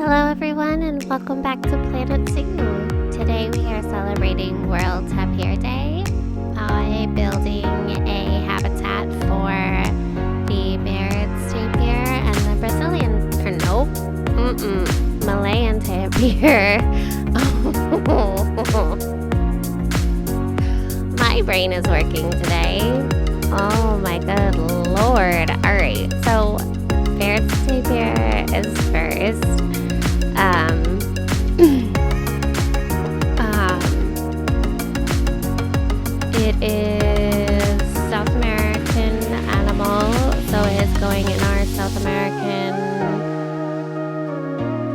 Hello everyone and welcome back to Planet Zoo. Today we are celebrating World Tapir Day by building a habitat for the Baird's tapir and the Brazilian, Malayan tapir. My brain is working today. Oh my good lord. Alright, so Baird's tapir is first. It is South American animal, so it is going in our South American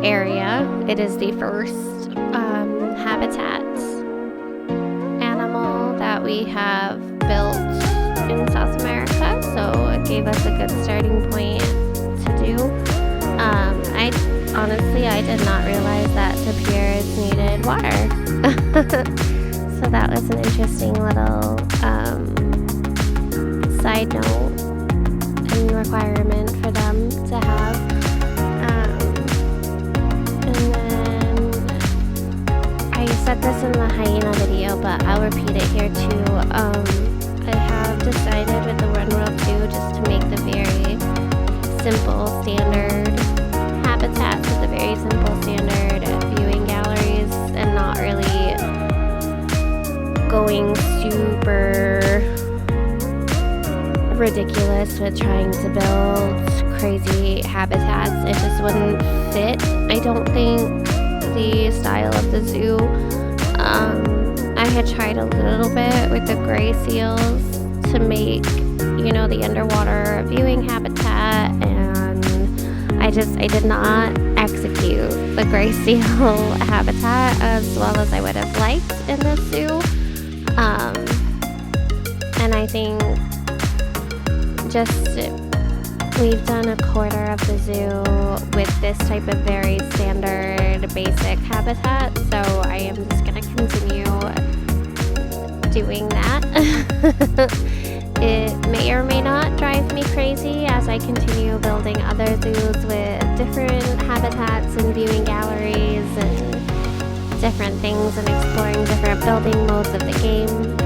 area. It is the first habitat animal that we have built in South America, so it gave us a good starting point to do. I did not realize that tapirs needed water. So that was an interesting little side note and requirement for them to have. And then I said this in the hyena video, but I'll repeat it here too. I have decided with the One World Zoo just to make the very simple standard habitats with the very simple standard viewing galleries and not really going super ridiculous with trying to build crazy habitats. It just wouldn't fit, I don't think, the style of the zoo. I had tried a little bit with the gray seals to make, the underwater viewing habitat, and I did not execute the gray seal habitat as well as I would have liked in this zoo. And I think we've done a quarter of the zoo with this type of very standard basic habitat, so I am just going to continue doing that. It may or may not drive me crazy as I continue building other zoos with different habitats and viewing galleries and different things and exploring different building modes of the game.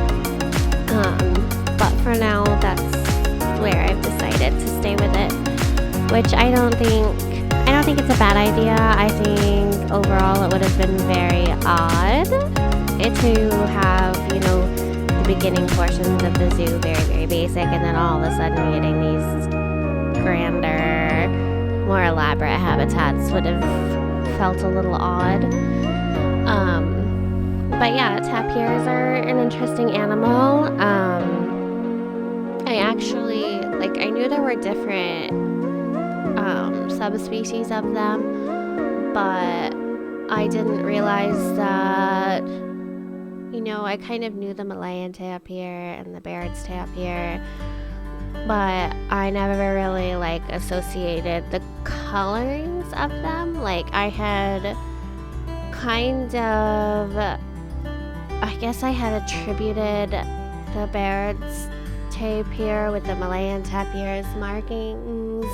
But for now, that's where I've decided to stay with it, which I don't think it's a bad idea. I think overall it would have been very odd to have, the beginning portions of the zoo very, very basic, and then all of a sudden getting these grander, more elaborate habitats would have felt a little odd. But yeah, tapirs are an interesting animal. I knew there were different subspecies of them, but I didn't realize that, I kind of knew the Malayan tapir and the Baird's tapir, but I never really associated the colorings of them. I had I had attributed the Baird's tapir with the Malayan tapir's markings.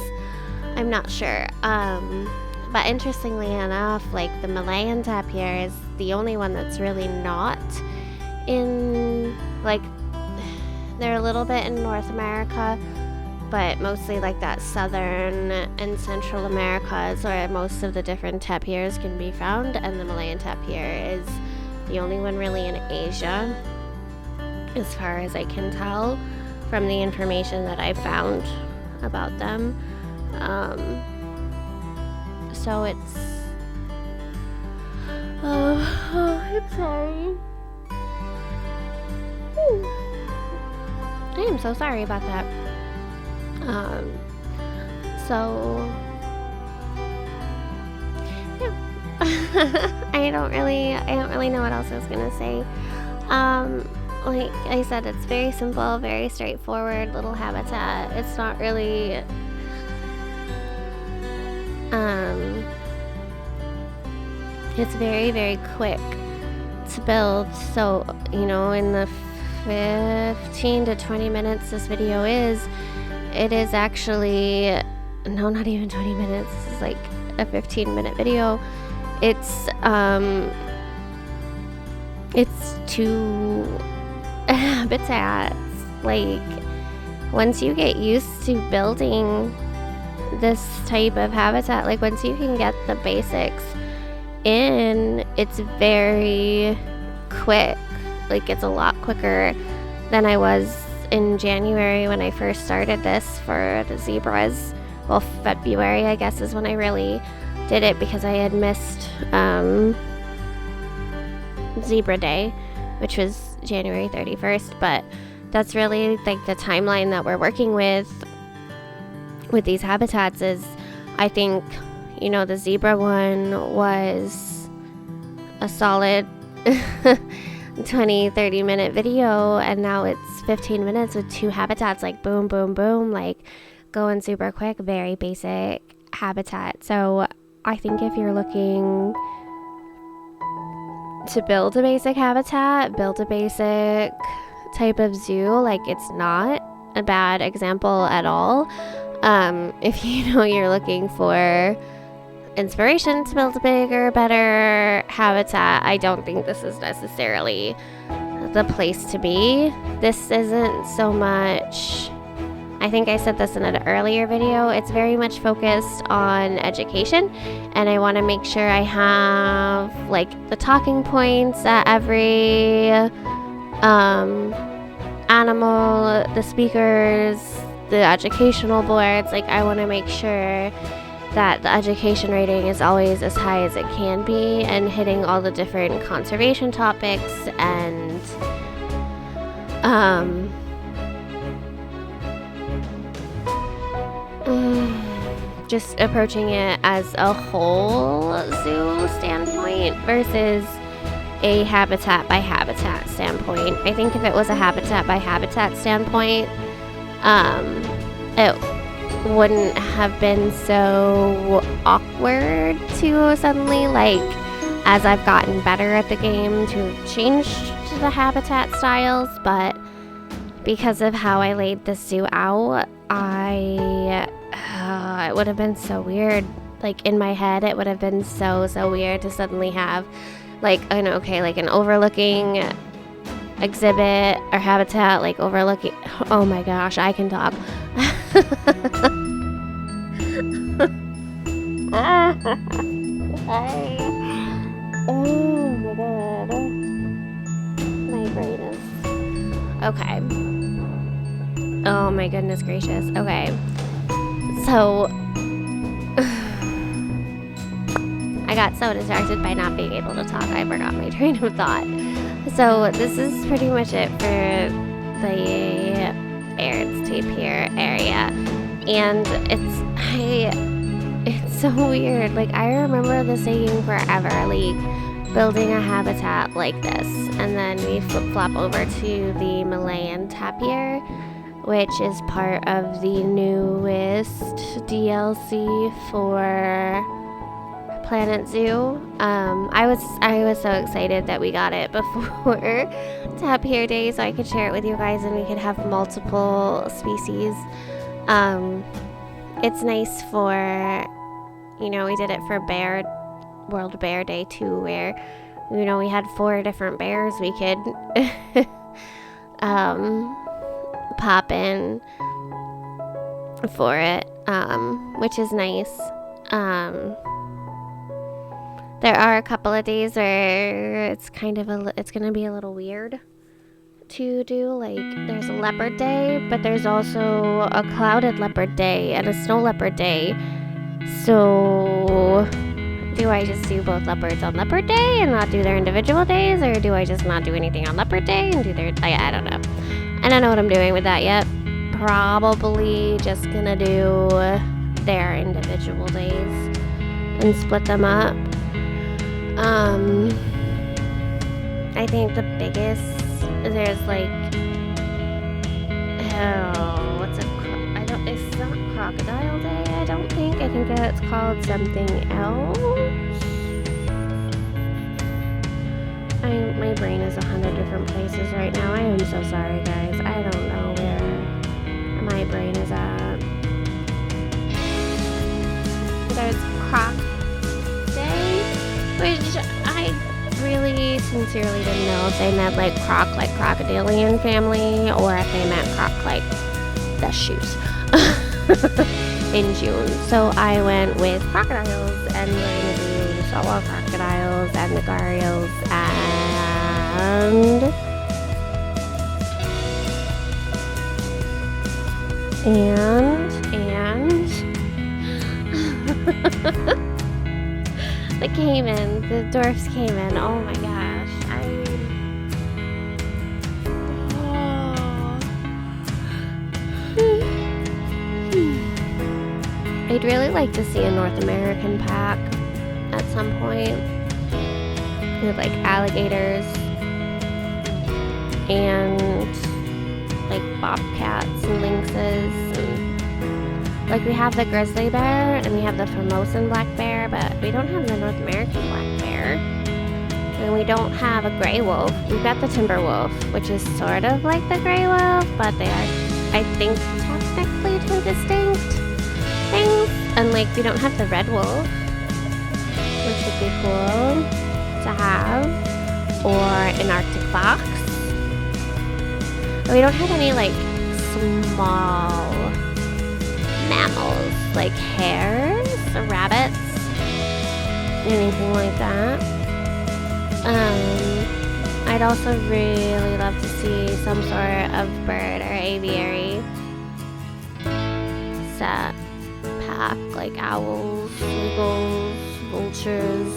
I'm not sure. But interestingly enough, the Malayan tapir is the only one that's really not in, they're a little bit in North America, but mostly that Southern and Central America is where most of the different tapirs can be found, and the Malayan tapir is the only one really in Asia, as far as I can tell from the information that I found about them. So it's I'm sorry. I am so sorry about that. So yeah. I don't really know what else I was gonna say. Like I said, it's very simple, very straightforward little habitat. It's not really it's very, very quick to build. So, in the 15 to 20 minutes this video is, it is actually, no, not even 20 minutes. It's a 15-minute video. It's two habitats. Like, once you get used to building this type of habitat, like once you can get the basics in, it's very quick. Like, it's a lot quicker than I was in January when I first started this for the zebras. Well, February, I guess, is when I really did it, because I had missed Zebra Day, which was January 31st. But that's really like the timeline that we're working with these habitats. Is, I think, you know, the zebra one was a solid 20-30 minute video, and now it's 15 minutes with 2 habitats. Like, boom, boom, boom, like going super quick, very basic habitat. So I think if you're looking to build a basic habitat, build a basic type of zoo, like, it's not a bad example at all. If you know you're looking for inspiration to build a bigger, better habitat, I don't think this is necessarily the place to be. This isn't so much, I think I said this in an earlier video, it's very much focused on education, and I want to make sure I have like the talking points at every animal, the speakers, the educational boards. Like, I want to make sure that the education rating is always as high as it can be, and hitting all the different conservation topics, and just approaching it as a whole zoo standpoint versus a habitat by habitat standpoint. I think if it was a habitat by habitat standpoint, it wouldn't have been so awkward to suddenly, like, as I've gotten better at the game, to change to the habitat styles. But because of how I laid this zoo out, it would have been so weird. Like, in my head, it would have been so weird to suddenly have like an overlooking exhibit or habitat, like overlooking, oh my gosh, I can talk. Oh my god, my brain is okay. Oh my goodness gracious. Okay, so I got so distracted by not being able to talk, I forgot my train of thought. So this is pretty much it for the Baird's Tapir area, and it's so weird. Like, I remember this taking forever, like building a habitat like this, and then we flip-flop over to the Malayan Tapir, which is part of the newest DLC for Planet Zoo. I was so excited that we got it before Tapir Day, so I could share it with you guys and we could have multiple species. It's nice for, you know, we did it for World Bear Day too, where, you know, we had 4 different bears we could pop in for it, which is nice. There are a couple of days where it's gonna be a little weird to do. Like, there's a leopard day, but there's also a clouded leopard day and a snow leopard day. So do I just do both leopards on leopard day and not do their individual days, or do I just not do anything on leopard day and do their, I don't know. I don't know what I'm doing with that yet. Probably just gonna do their individual days and split them up. I think the biggest, there's like, it's not Crocodile Day, I don't think. I think it's called something else. My brain is 100 different places right now. I am so sorry, guys. I don't know where my brain is at. There's sincerely didn't know if they meant like crocodilian family, or if they meant croc like the shoes in June. So I went with crocodiles, and we're gonna do saltwater crocodiles and the gharials and the caiman, the dwarf's caiman. Oh my gosh. I'd really like to see a North American pack at some point with like alligators and like bobcats and lynxes. And, like, we have the grizzly bear and we have the Formosan black bear, but we don't have the North American black bear. And we don't have a gray wolf. We've got the timber wolf, which is sort of like the gray wolf, but they are, I think, technically two distinct things. And like, we don't have the red wolf, which would be cool to have, or an Arctic fox. But we don't have any like small mammals like hares or rabbits, anything like that. I'd also really love to see some sort of bird or aviary set pack, like owls, eagles, vultures,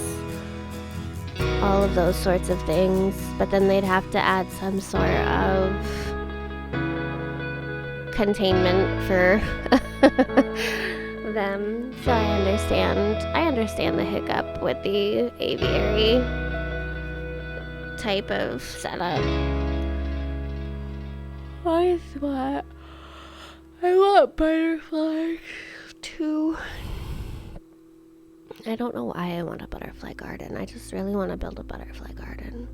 all of those sorts of things. But then they'd have to add some sort of containment for them. So I understand the hiccup with the aviary type of setup. I want butterflies too. I don't know why I want a butterfly garden. I just really want to build a butterfly garden.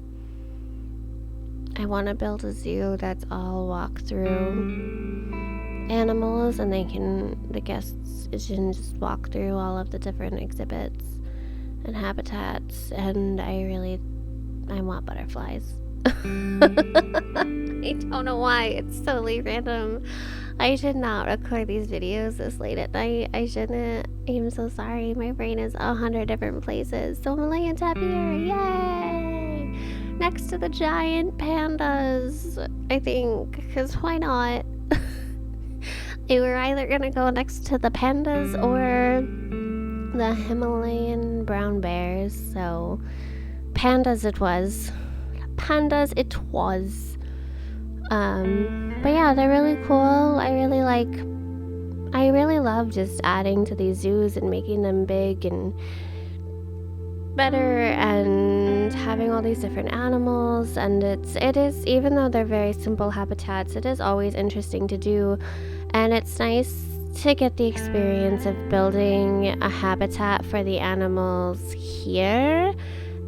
I want to build a zoo that's all walk-through animals, and the guests can just walk through all of the different exhibits and habitats, and I want butterflies. I don't know why. It's totally random. I should not record these videos this late at night. I shouldn't. I'm so sorry. My brain is 100 different places. So I'm laying Tapir. Yay! Next to the giant pandas, I think. Because why not? They were either going to go next to the pandas or the Himalayan brown bears. So pandas it was. But yeah, they're really cool. I really love just adding to these zoos and making them big and better and having all these different animals. And it is, even though they're very simple habitats, it is always interesting to do. And it's nice to get the experience of building a habitat for the animals here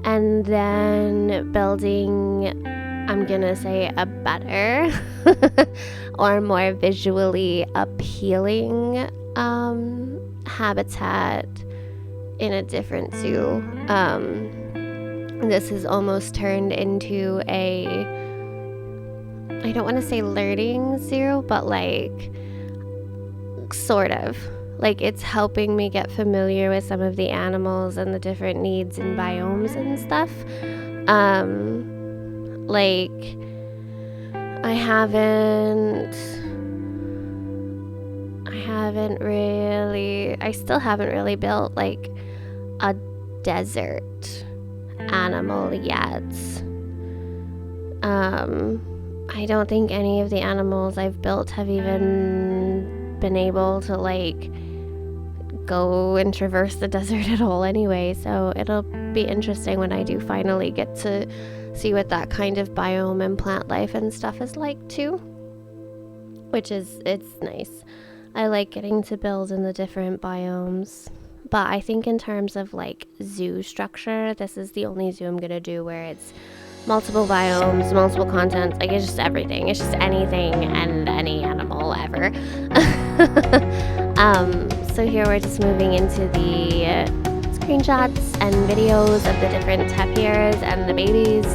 and then building, I'm gonna say, a better or more visually appealing habitat in a different zoo. This has almost turned into I don't want to say learning zoo, but like sort of. Like, it's helping me get familiar with some of the animals and the different needs and biomes and stuff. Like, I still haven't really built like a desert animal yet. I don't think any of the animals I've built have even been able to like go and traverse the desert at all anyway, so it'll be interesting when I do finally get to see what that kind of biome and plant life and stuff is like too, it's nice. I like getting to build in the different biomes, but I think in terms of like zoo structure, this is the only zoo I'm gonna do where it's multiple biomes, multiple contents, like it's just everything. It's just anything and any animal ever. So here we're just moving into it's screenshots and videos of the different tapirs and the babies.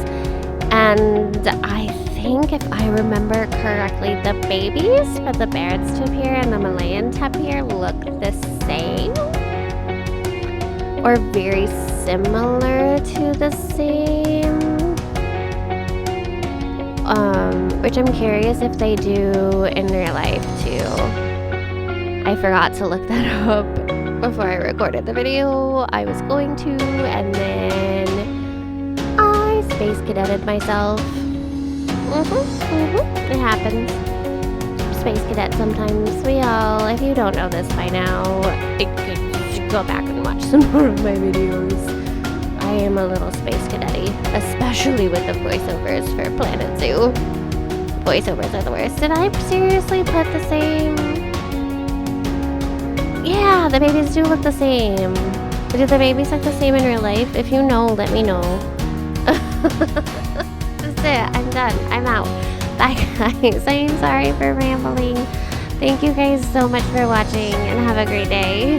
And I think if I remember correctly, the babies for the Barrett's tapir and the Malayan tapir look the same or very similar to the same. Which I'm curious if they do in real life too. I forgot to look that up before I recorded the video. I was going to, and then I space cadetted myself. It happens. Space cadet sometimes. We all, if you don't know this by now, you should go back and watch some more of my videos. I am a little space cadet-y, especially with the voiceovers for Planet Zoo. Voiceovers are the worst. Did I seriously put the same? Yeah, the babies do look the same. Do the babies look the same in real life? If you know, let me know. That's it. I'm done. I'm out. Bye, guys. I'm sorry for rambling. Thank you guys so much for watching, and have a great day.